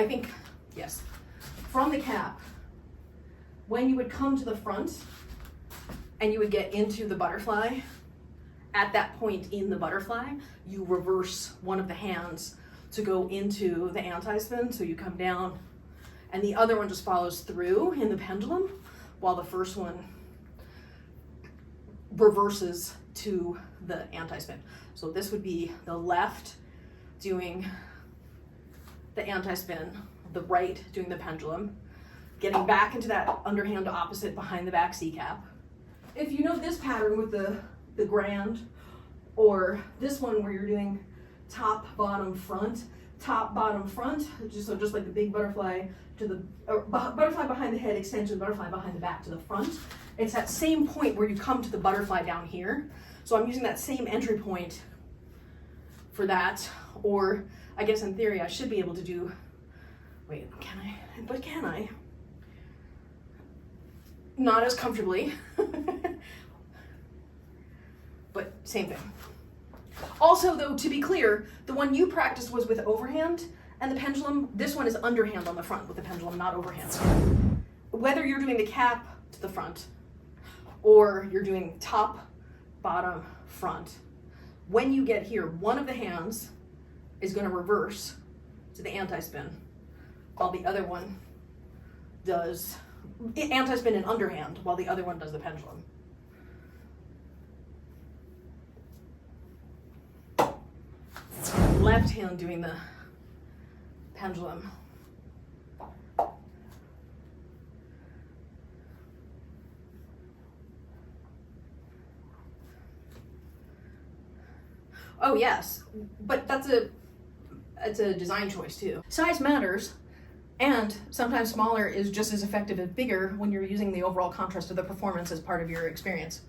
I think, yes, from the cap, when you would come to the front and you would get into the butterfly, at that point in the butterfly, you reverse one of the hands to go into the anti-spin, so you come down, and the other one just follows through in the pendulum, while the first one reverses to the anti-spin. So this would be the left doing the anti-spin, the right doing the pendulum, getting back into that underhand opposite behind the back C cap. If you know this pattern with the grand, or this one where you're doing top, bottom, front, just like the big butterfly to the butterfly behind the head extension, butterfly behind the back to the front. It's that same point where you come to the butterfly down here. So I'm using that same entry point for that, or I guess in theory I should be able to do, wait, can I? Not as comfortably, but same thing. Also though, to be clear, the one you practiced was with overhand and the pendulum. This one is underhand on the front with the pendulum, not overhand. Whether you're doing the cap to the front or you're doing top, bottom, front, when you get here, one of the hands is going to reverse to the anti-spin, while the other one does anti-spin and underhand, while the other one does the pendulum. Left hand doing the pendulum. Oh yes, but it's a design choice too. Size matters, and sometimes smaller is just as effective as bigger when you're using the overall contrast of the performance as part of your experience.